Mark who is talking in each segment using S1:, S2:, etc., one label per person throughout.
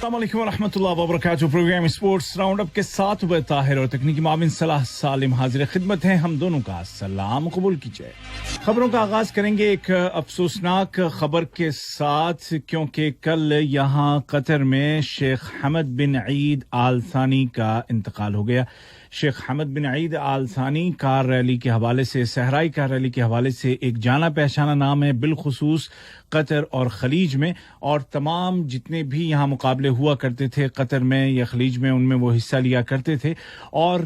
S1: अस्सलाम वालेकुम व रहमतुल्लाहि व बरकातहू। प्रोग्राम स्पोर्ट्स राउंडअप के साथ उबैद ताहिर और तकनीकी माविन सलाह सालिम हाजिर खिदमत हैं। हम दोनों का सलाम कबूल कीजिए। खबरों का आगाज करेंगे एक अफसोसनाक खबर के साथ, क्योंकि कल यहाँ कतर में शेख हमद बिन ईद आल थानी का इंतकाल हो गया। शेख हमद बिन ईद आल थानी कार रैली के हवाले से, सहराई कार रैली के हवाले से एक जाना पहचाना नाम है, बिलखुसूस कतर और खलीज में, और तमाम जितने भी यहाँ मुकाबले हुआ करते थे कतर में या खलीज में, उनमें वो हिस्सा लिया करते थे। और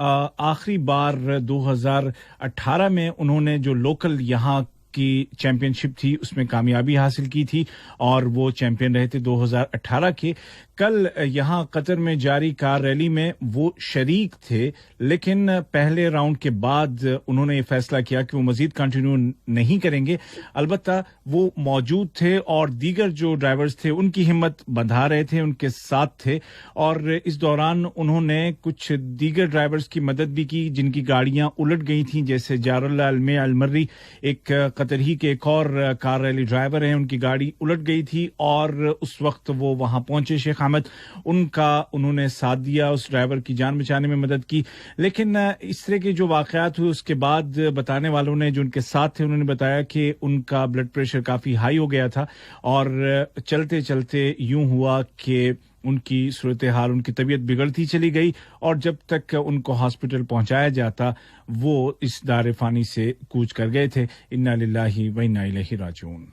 S1: आखिरी बार 2018 में उन्होंने जो लोकल यहाँ की चैंपियनशिप थी उसमें कामयाबी हासिल की थी और वो चैंपियन रहे थे 2018 के। कल यहाँ कतर में जारी कार रैली में वो शरीक थे, लेकिन पहले राउंड के बाद उन्होंने ये फैसला किया कि वो मजीद कंटिन्यू नहीं करेंगे। अलबत्ता वो मौजूद थे और दीगर जो ड्राइवर्स थे उनकी हिम्मत बंधा रहे थे, उनके साथ थे, और इस दौरान उन्होंने कुछ दीगर ड्राइवर्स की मदद भी की जिनकी गाड़ियां उलट गई थी, जैसे जारुल्ला अलमे अलमर्री, एक कतरी के एक और कार रैली ड्राइवर हैं, उनकी गाड़ी उलट गई थी और उस वक्त वो वहां पहुंचे शेख अहमद, उनका उन्होंने साथ दिया, उस ड्राइवर की जान बचाने में मदद की। लेकिन इस तरह के जो वाकयात हुए उसके बाद बताने वालों ने जो उनके साथ थे उन्होंने बताया कि उनका ब्लड प्रेशर काफी हाई हो गया था और चलते चलते यूं हुआ कि उनकी सूरत हाल, उनकी तबीयत बिगड़ती चली गई और जब तक उनको हॉस्पिटल पहुंचाया जाता वो इस दार फानी से कूच कर गए थे। इन्ना लिल्लाहि व इन्ना इलैहि राजिऊन।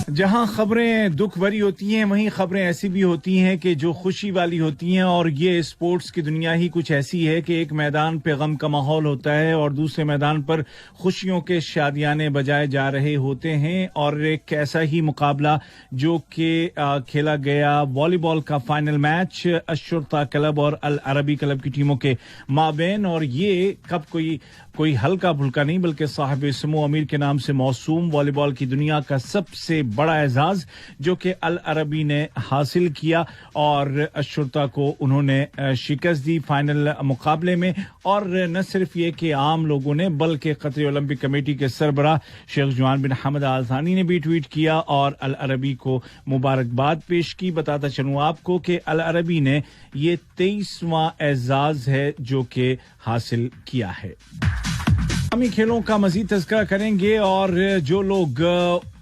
S1: जहां खबरें दुख भरी होती हैं वहीं खबरें ऐसी भी होती हैं कि जो खुशी वाली होती हैं, और ये स्पोर्ट्स की दुनिया ही कुछ ऐसी है कि एक मैदान पे गम का माहौल होता है और दूसरे मैदान पर खुशियों के शादियाने बजाए जा रहे होते हैं। और एक ऐसा ही मुकाबला जो कि खेला गया वॉलीबॉल का फाइनल मैच अशुर्ता क्लब और अल अरबी क्लब की टीमों के माबेन, और ये कब कोई हल्का फुल्का नहीं बल्कि साहिब समो अमीर के नाम से मौसूम वॉलीबॉल की दुनिया का सबसे बड़ा एजाज जो कि अल अरबी ने हासिल किया और अशुर्ता को उन्होंने शिकस्त दी फाइनल मुकाबले में। और न सिर्फ ये कि आम लोगों ने बल्कि कतरी ओलंपिक कमेटी के सरबराह शेख जुआन बिन हमद आल थानी ने भी ट्वीट किया और अल अरबी को मुबारकबाद पेश की। बताता चलूं आपको कि अल अरबी ने ये 23वां एजाज है जो कि हासिल किया है। हम खेलों का मजीद तज़किरा करेंगे और जो लोग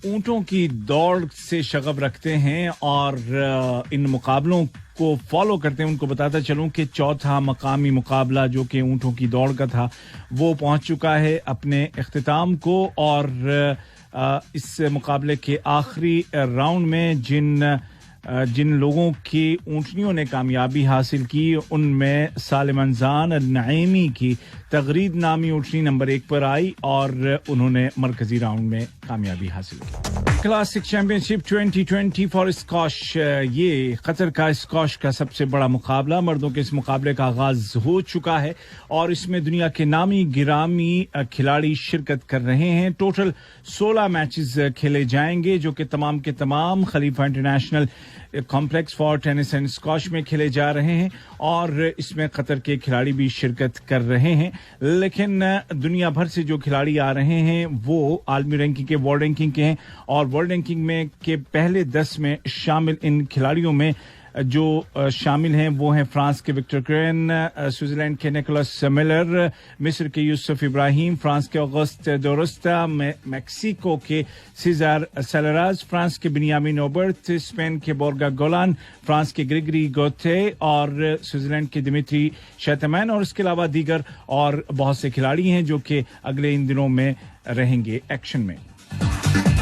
S1: ऊंटों की दौड़ से शगफ रखते हैं और इन मुकाबलों को फॉलो करते हैं उनको बताता चलूं कि चौथा मकामी मुकाबला जो कि ऊंटों की दौड़ का था वो पहुंच चुका है अपने इख्तिताम को। और इस मुकाबले के आखिरी राउंड में जिन लोगों की ऊंटनियों ने कामयाबी हासिल की उनमें सालिमंजान नईमी की तगरीद नामी ऊंटनी नंबर 1 पर आई और उन्होंने मरकजी राउंड में कामयाबी हासिल की। क्लासिक चैंपियनशिप 2020 फॉर स्कॉश, ये कतर का स्कॉश का सबसे बड़ा मुकाबला, मर्दों के इस मुकाबले का आगाज हो चुका है और इसमें दुनिया के नामी गिरामी खिलाड़ी शिरकत कर रहे हैं। टोटल 16 मैचेस खेले जाएंगे जो कि तमाम के तमाम Khalifa international complex for tennis and squash में खेले जा रहे हैं और इसमें कतर के खिलाड़ी भी शिरकत कर रहे हैं। लेकिन दुनिया भर से जो खिलाड़ी आ रहे हैं वो आलमी रैंकिंग के, वर्ल्ड रैंकिंग के हैं और वर्ल्ड रैंकिंग में के पहले 10 में शामिल इन खिलाड़ियों में जो शामिल हैं वो हैं फ्रांस के विक्टर क्रेन, स्विट्जरलैंड के निकोलस मिलर, मिस्र के यूसुफ इब्राहिम, फ्रांस के ऑगस्ट दोरस्ता, मैक्सिको के सीजार सेलराज, फ्रांस के बिनियामिन ओबर्ट, स्पेन के बोर्गा गोलान, फ्रांस के ग्रिगरी गोथे और स्विट्जरलैंड के दिमित्री शैतमैन, और इसके अलावा दीगर और बहुत से खिलाड़ी हैं जो कि अगले इन दिनों में रहेंगे एक्शन में।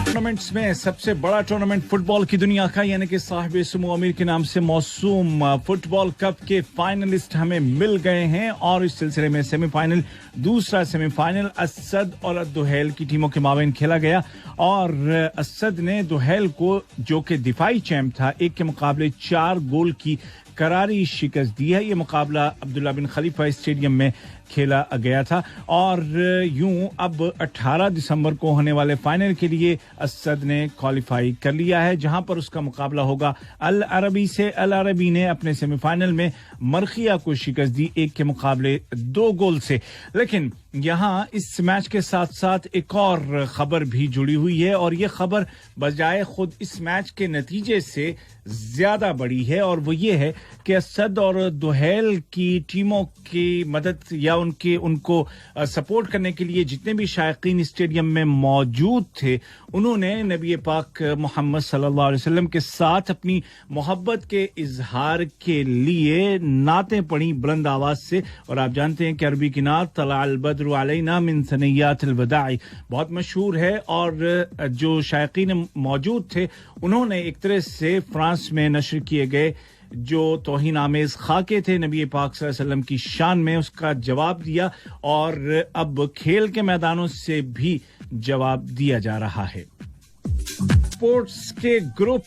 S1: टूर्नामेंट्स में सबसे बड़ा टूर्नामेंट फुटबॉल की दुनिया का यानी कि साहिब समो अमीर के नाम से मौसूम फुटबॉल कप के फाइनलिस्ट हमें मिल गए हैं और इस सिलसिले में सेमीफाइनल, दूसरा सेमीफाइनल असद और दुहैल की टीमों के माबैन खेला गया और असद ने दुहैल को जो कि दिफाई चैंप था 1 के मुकाबले 4 गोल की करारी शिकस्त दी है। ये मुकाबला अब्दुल्ला बिन खलीफा स्टेडियम में खेला गया था और यूं अब 18 दिसंबर को होने वाले फाइनल के लिए असद ने क्वालिफाई कर लिया है, जहां पर उसका मुकाबला होगा अल अरबी से। अल अरबी ने अपने सेमीफाइनल में मरखिया को शिकस्त दी 1 के मुकाबले 2 गोल से। लेकिन यहां इस मैच के साथ साथ एक और खबर भी जुड़ी हुई है और ये खबर बजाय खुद इस मैच के नतीजे से ज्यादा बड़ी है और वो ये है कि असद और दुहैल की टीमों की मदद या उनको सपोर्ट करने के लिए जितने भी शायकीन स्टेडियम में मौजूद थे, उन्होंने नबी पाक मोहम्मद सल्लल्लाहु अलैहि वसल्लम के साथ अपनी मोहब्बत के इजहार के लिए नातें पढ़ी बुलंद आवाज से। और आप जानते हैं कि अरबी की नात तलाअल बद्रु अलैना मिन सनियातिल वदाई बहुत मशहूर है और जो शायकीन मौजूद थे उन्होंने एक तरह से फ्रांस में नशर किए गए जो तौहीन आमेज खाके थे नबी पाक सल्लल्लाहु अलैहि वसल्लम की शान में, उसका जवाब दिया और अब खेल के मैदानों से भी जवाब दिया जा रहा है। स्पोर्ट्स के ग्रुप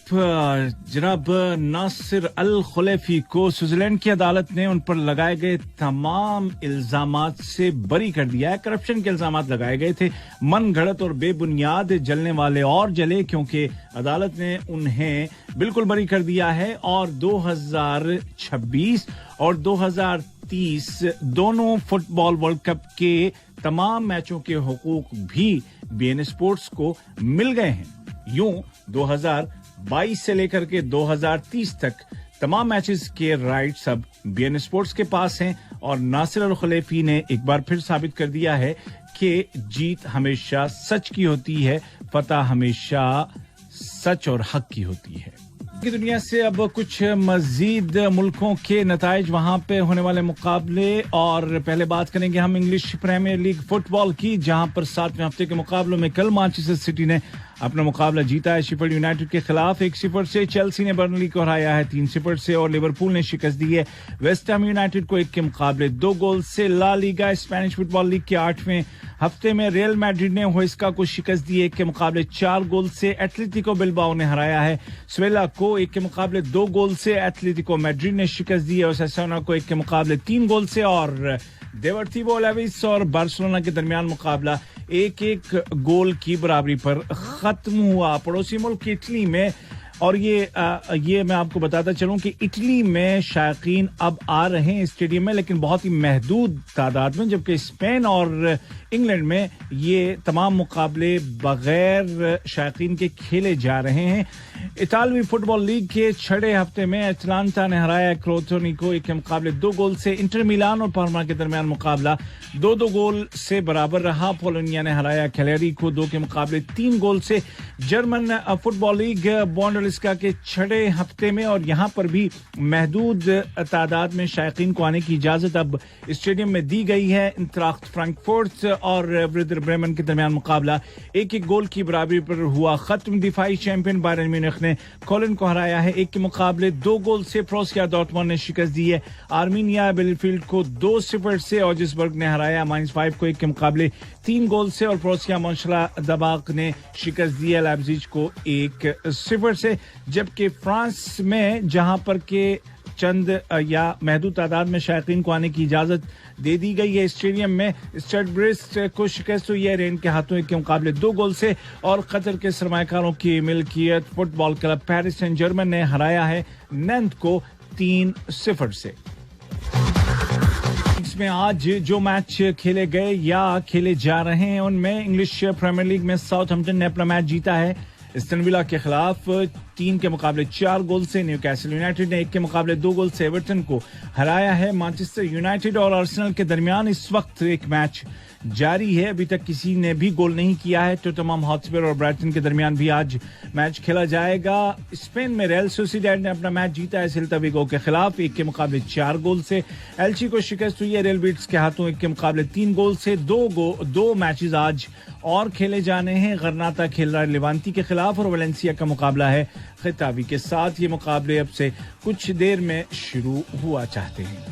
S1: जनाब नासिर अल खुलैफी को स्विट्जरलैंड की अदालत ने उन पर लगाए गए तमाम इल्जामात से बरी कर दिया है। करप्शन के इल्जामात लगाए गए थे, मन घड़त और बेबुनियाद, जलने वाले और जले, क्योंकि अदालत ने उन्हें बिल्कुल बरी कर दिया है और 2026 और 2030 दोनों फुटबॉल वर्ल्ड कप के तमाम मैचों के हुकूक भी बीएन स्पोर्ट्स को मिल गए हैं। यूं 2022 से लेकर के 2030 तक तमाम मैचेस के राइट्स अब बीएन स्पोर्ट्स के पास हैं और नासिर अल खुलैफी ने एक बार फिर साबित कर दिया है कि जीत हमेशा सच की होती है, फतह हमेशा सच और हक की होती है। की दुनिया से अब कुछ मजीद मुल्कों के नताइज, वहां पे होने वाले मुकाबले, और पहले बात करेंगे हम इंग्लिश प्रीमियर लीग फुटबॉल की, जहां पर 7वें हफ्ते के मुकाबलों में कल मैनचेस्टर सिटी ने अपना मुकाबला जीता है शेफील्ड यूनाइटेड के खिलाफ 1-0 से। चेल्सी ने बर्नली को हराया है 3-0 से और लिवरपूल ने शिकस्त दी है वेस्ट हैम यूनाइटेड को 1 के मुकाबले 2 गोल से। La Liga Spanish football league के 8वें हफ्ते में रियल मैड्रिड ने हुएस्का को शिकस्त दी 1 के मुकाबले 4 गोल से। एटलेटिको बिल्बाओ ने हराया है स्वेला को 1 के मुकाबले 2 गोल से। एटलेटिको मैड्रिड ने शिकस्त दी है ओसासुना को 1 के मुकाबले 3 गोल से और डेपोर्टिवो अलावेस और बार्सिलोना के दरमियान मुकाबला 1-1 गोल की बराबरी पर खत्म हुआ। पड़ोसी मुल्क इटली में, और ये मैं आपको बताता चलूं कि इटली में शायकीन अब आ रहे हैं स्टेडियम में, लेकिन बहुत ही महदूद तादाद में, जबकि स्पेन और इंग्लैंड में ये तमाम मुकाबले बगैर शायकीन के खेले जा रहे हैं। इतालवी फुटबॉल लीग के 6वें हफ्ते में अटलांटा ने हराया क्रोटोनी को 1 के मुकाबले 2 गोल से। इंटर मिलान और पार्मा के दरमियान मुकाबला 2-2 गोल से बराबर रहा। पोलोनिया ने हराया कैलेरी को 2 के मुकाबले 3 गोल से। जर्मन फुटबॉल लीग बुंडेसलिगा के 6वें हफ्ते में, और यहां पर भी महदूद तादाद में शायकीन को आने की इजाजत अब स्टेडियम में दी गई है। इंतराख्त फ्रैंकफर्ट और वर्दर ब्रेमन के दरमियान मुकाबला 1-1 गोल की बराबरी पर हुआ खत्म। दिफाई चैंपियन बायरन म्यूनिख ने कोलन को हराया है 1 के मुकाबले 2 गोल से। प्रोसिया डॉर्टमुंड ने शिकस्त दी है आर्मीनिया बिलेफील्ड को 2-0 से। ऑजिसबर्ग ने हराया -5 को 1 के मुकाबले 3 गोल से और प्रोसिया मोन्शेलाबाग ने शिकस्त दी है लाइप्जिग को 1-0 से। जबकि फ्रांस में, जहां पर के चंद या महदूद तादाद में शायकीन को आने की इजाजत दे दी गई है स्टेडियम में, स्टड ब्रेस्ट को शिकस्त हुई है रेन के हाथों 1 के मुकाबले 2 गोल से। और कतर के सरमायाकारों की मिल्कियत football club Paris Saint Germain ने हराया है नैंत को 3-0 से। इसमें आज जो मैच खेले गए या खेले जा रहे हैं उनमें इंग्लिश प्रीमियर लीग में साउथहैम्पटन ने अपना मैच जीता है एस्टन विला के खिलाफ 3 के मुकाबले 4 गोल से। न्यूकैसल यूनाइटेड ने 1 के मुकाबले 2 गोल से एवर्टन को हराया है। मैनचेस्टर यूनाइटेड और आर्सेनल के दरमियान इस वक्त एक मैच जारी है, अभी तक किसी ने भी गोल नहीं किया है। टोटनहम हॉटस्पर और ब्राइटन के दरमियान भी आज मैच खेला जाएगा। स्पेन में रियल सोसिएडाड ने अपना मैच जीता है सेल्ता विगो के खिलाफ 1 के मुकाबले 4 गोल से। एल्ची को शिकस्त हुई है रियल बीट्स के हाथों 1 के मुकाबले 3 गोल से। 2 मैचेस आज और खेले जाने हैं। गरनाता खेल रहा है लेवांती के खिलाफ और वेलेंसिया का मुकाबला है खिताबी के साथ। ये मुकाबले अब से कुछ देर में शुरू हुआ चाहते हैं।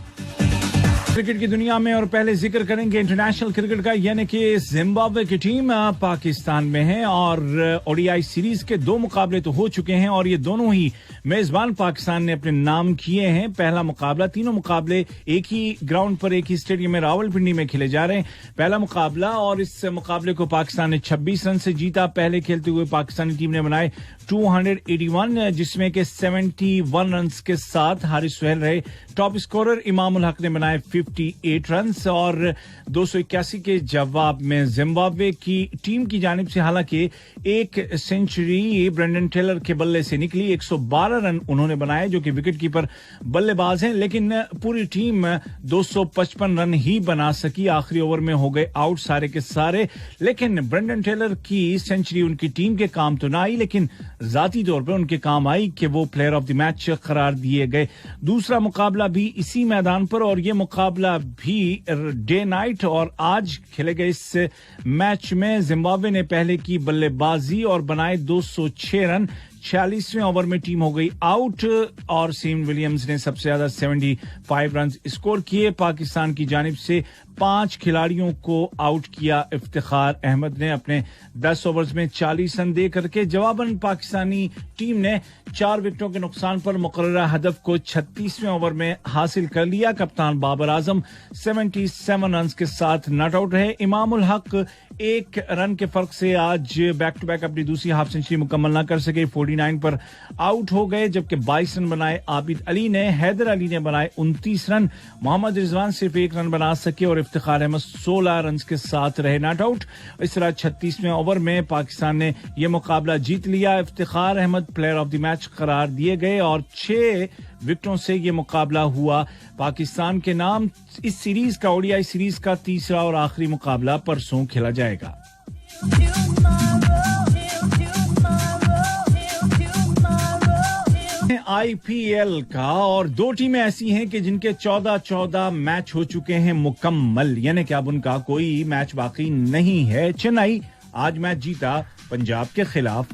S1: क्रिकेट की दुनिया में और पहले जिक्र करेंगे इंटरनेशनल क्रिकेट का, यानी कि जिम्बाब्वे की टीम पाकिस्तान में है और ओडीआई सीरीज के 2 मुकाबले तो हो चुके हैं और ये दोनों ही मेजबान पाकिस्तान ने अपने नाम किए हैं। पहला मुकाबला, तीनों मुकाबले एक ही ग्राउंड पर एक ही स्टेडियम में रावलपिंडी में खेले जा रहे हैं। पहला मुकाबला और इस मुकाबले को पाकिस्तान ने 26 रन से जीता। पहले खेलते हुए पाकिस्तानी टीम ने बनाए 281, जिसमें के 71 रन के साथ हारिस सुहेल रहे टॉप स्कोरर। इमाम उल हक ने बनाए 58 रन और 281 के जवाब में जिम्बाब्वे की टीम की जानिब से हालांकि एक सेंचुरी ब्रेंडन टेलर के बल्ले से निकली। 112 रन उन्होंने बनाए जो कि विकेट कीपर बल्लेबाज हैं, लेकिन पूरी टीम 255 रन ही बना सकी। आखिरी ओवर में हो गए आउट सारे के सारे, लेकिन ब्रेंडन टेलर की सेंचुरी उनकी टीम के काम तो ना आई, लेकिन जाती तौर पर उनके काम आई कि वो प्लेयर ऑफ द मैच करार दिए गए। दूसरा मुकाबला भी इसी मैदान पर और ये मुकाबला भी डे नाइट, और आज खेले गए इस मैच में जिम्बाब्वे ने पहले की बल्लेबाजी और बनाए 206 रन। 46वें ओवर में टीम हो गई आउट और सीम विलियम्स ने सबसे ज्यादा 75 रन स्कोर किए। पाकिस्तान की जानिब से 5 खिलाड़ियों को आउट किया। इफ्तिखार अहमद ने अपने 10 ओवर्स में 40 रन दे करके जवाबन पाकिस्तानी टीम ने 4 विकेटों के नुकसान पर मुकर्ररा हदफ को 36वें ओवर में हासिल कर लिया। कप्तान बाबर आजम 77 रन के साथ नॉट आउट रहे। इमाम उल हक 1 रन के फर्क से आज बैक टू बैक अपनी दूसरी हाफ सेंचुरी मुकम्मल न कर सके, 49 पर आउट हो गए, जबकि 22 रन बनाए आबिद अली ने। हैदर अली ने बनाए 29 रन। मोहम्मद रिजवान सिर्फ 1 रन बना सके और इफ्तिखार अहमद 16 रन के साथ रहे नॉट आउट। इस तरह 36वें ओवर में पाकिस्तान ने यह मुकाबला जीत लिया। Iftikhar Ahmed player of the match करार दिए गए और 6 विकेटों से यह मुकाबला हुआ पाकिस्तान के नाम। इस सीरीज का, ओडीआई सीरीज का तीसरा और आखिरी मुकाबला परसों खेला जाएगा। आईपीएल का, और 2 टीमें ऐसी हैं कि जिनके 14 मैच हो चुके हैं मुकम्मल, यानी कि अब उनका कोई मैच बाकी नहीं है। चेन्नई आज मैच जीता पंजाब के खिलाफ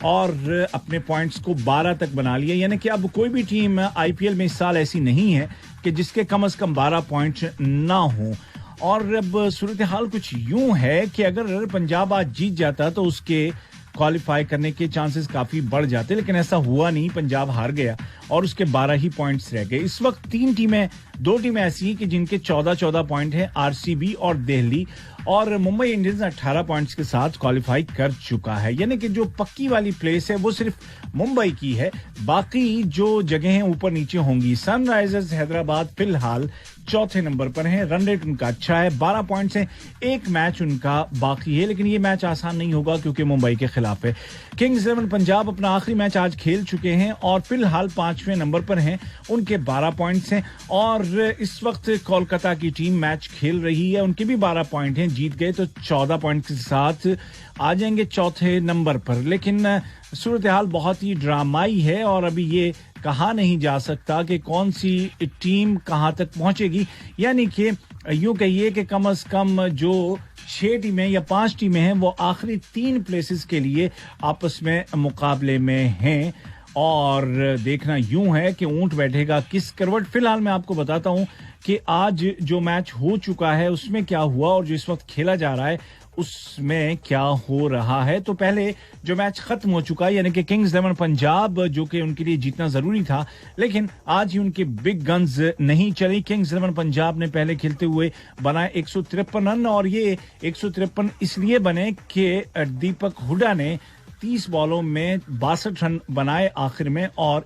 S1: और अपने पॉइंट्स को 12 तक बना लिया, यानी कि अब कोई भी टीम आईपीएल में इस साल ऐसी नहीं है कि जिसके कम से कम 12 पॉइंट ना हो। और अब सूरत हाल कुछ यूं है कि अगर पंजाब आज जीत जाता तो उसके क्वालिफाई करने के चांसेस काफी बढ़ जाते, लेकिन ऐसा हुआ नहीं। पंजाब हार गया और उसके 12 ही पॉइंट्स रह गए। इस वक्त 2 टीमें ऐसी हैं कि जिनके 14 पॉइंट हैं, आरसीबी और दिल्ली, और मुंबई इंडियंस 18 पॉइंट्स के साथ क्वालिफाई कर चुका है। यानी कि जो पक्की वाली प्लेस है वो सिर्फ मुंबई की है, बाकी जो जगहें ऊपर नीचे होंगी। सनराइजर्स हैदराबाद फिलहाल 4थे नंबर पर है, रन रेट उनका अच्छा है, 12 पॉइंट्स हैं, 1 मैच उनका बाकी है, लेकिन ये मैच आसान नहीं होगा क्योंकि मुंबई के खिलाफ है। किंग्स 11 पंजाब अपना आखिरी मैच आज खेल चुके हैं और फिलहाल 5वें नंबर पर हैं, उनके 12 पॉइंट्स हैं। और इस वक्त कोलकाता की टीम मैच खेल रही है, उनके भी 12 पॉइंट हैं, जीत गए तो 14 पॉइंट के साथ आ जाएंगे 4थे नंबर पर। लेकिन सूरत हाल बहुत ही ड्रामाई है और अभी ये कहा नहीं जा सकता कि कौन सी टीम कहां तक पहुंचेगी। यानी कि यूं कहिए कि कम से कम जो 6 टीमें या 5 टीमें हैं वो आखिरी 3 प्लेसेस के लिए आपस में मुकाबले में हैं और देखना यूं है कि ऊंट बैठेगा किस करवट। फिलहाल मैं आपको बताता हूं कि आज जो मैच हो चुका है उसमें क्या हुआ और जो इस वक्त खेला जा रहा है उसमें क्या हो रहा है। तो पहले जो मैच खत्म हो चुका है, यानी कि किंग्स 11 पंजाब, जो कि उनके लिए जीतना जरूरी था, लेकिन आज ही उनके बिग गन्स नहीं चली। किंग्स 11 पंजाब ने पहले खेलते हुए बनाए 153 रन और ये 153 इसलिए बने कि दीपक हुडा ने 30 बॉलों में 62 रन बनाए आखिर में और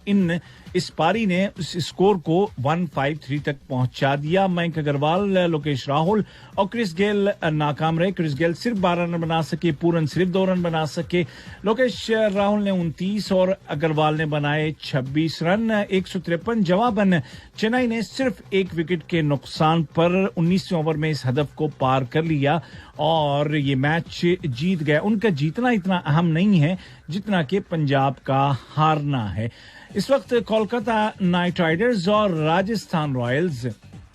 S1: इस पारी ने उस स्कोर को 153 तक पहुंचा दिया। मयंक अग्रवाल, लोकेश राहुल और क्रिस गेल नाकाम रहे। क्रिस गेल सिर्फ 12 रन बना सके, पूरन सिर्फ 2 रन बना सके। लोकेश राहुल ने 29 और अग्रवाल ने बनाए 26 रन। 153 जवाबन चेन्नई ने सिर्फ 1 विकेट के नुकसान पर 19वें ओवर में इस हदफ को पार कर लिया और ये मैच जीत गया। उनका जीतना इतना अहम नहीं है जितना कि पंजाब का हारना है। इस वक्त कोलकाता नाइट राइडर्स और राजस्थान रॉयल्स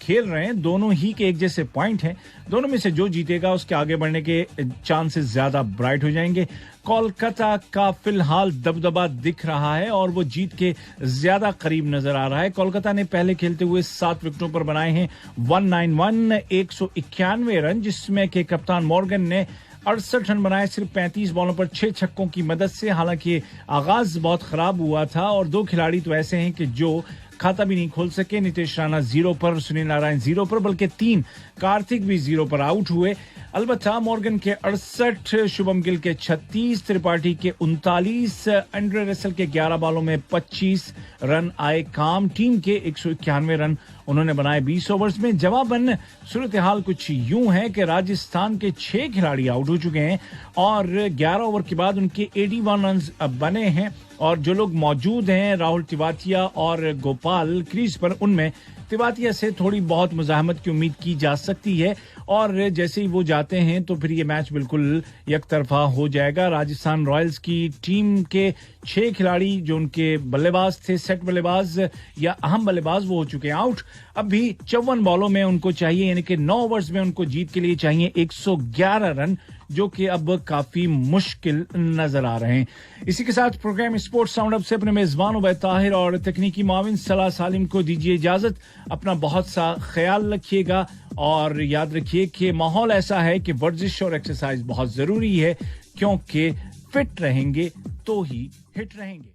S1: खेल रहे हैं, दोनों ही के एक जैसे पॉइंट हैं, दोनों में से जो जीतेगा उसके आगे बढ़ने के चांसेस ज्यादा ब्राइट हो जाएंगे। कोलकाता का फिलहाल दबदबा दिख रहा है और वो जीत के ज्यादा करीब नजर आ रहा है। कोलकाता ने पहले खेलते हुए 7 विकेटों पर बनाए हैं 191 रन, जिसमें के कप्तान मॉर्गन ने 68 रन बनाए सिर्फ 35 बॉलों पर 6 छक्कों की मदद से। हालांकि आगाज बहुत खराब हुआ था और 2 खिलाड़ी तो ऐसे हैं कि जो खाता भी नहीं खोल सके। नीतीश राणा 0 पर, सुनील नारायण 0 पर, बल्कि 3 कार्तिक भी 0 पर आउट हुए। अलबत्ता मॉर्गन के 68, शुभम गिल के 36, त्रिपाठी के 39, एंड्रे रसेल के 11 बॉलों में 25 रन आए काम। टीम के 191 रन उन्होंने बनाए 20 ओवर्स में। जवाबन सूरत हाल कुछ यूं है कि राजस्थान के 6 खिलाड़ी आउट हो चुके हैं और 11 ओवर के बाद उनके 81 रन बने हैं और जो लोग मौजूद हैं राहुल तिवातिया और गोपाल क्रीज पर, उनमें तिवातिया से थोड़ी बहुत मुजाहमत की उम्मीद की जा सकती है और जैसे ही वो जाते हैं तो फिर ये मैच बिल्कुल एकतरफा हो जाएगा। राजस्थान रॉयल्स की टीम के 6 खिलाड़ी जो उनके बल्लेबाज थे, सेट बल्लेबाज या अहम बल्लेबाज, वो हो चुके हैं आउट। अब भी 54 बॉलों में उनको चाहिए, यानी कि 9 ओवर्स में उनको जीत के लिए चाहिए 111 रन, जो कि अब काफी मुश्किल नजर आ रहे हैं। इसी के साथ प्रोग्राम स्पोर्ट्स राउंडअप से अपने मेजबान उबैद ताहिर और तकनीकी माविन सलाह सालिम को दीजिए इजाजत। अपना बहुत सा ख्याल रखिएगा और याद रखिए कि माहौल ऐसा है कि वर्जिश और एक्सरसाइज बहुत जरूरी है, क्योंकि फिट रहेंगे तो ही हिट रहेंगे।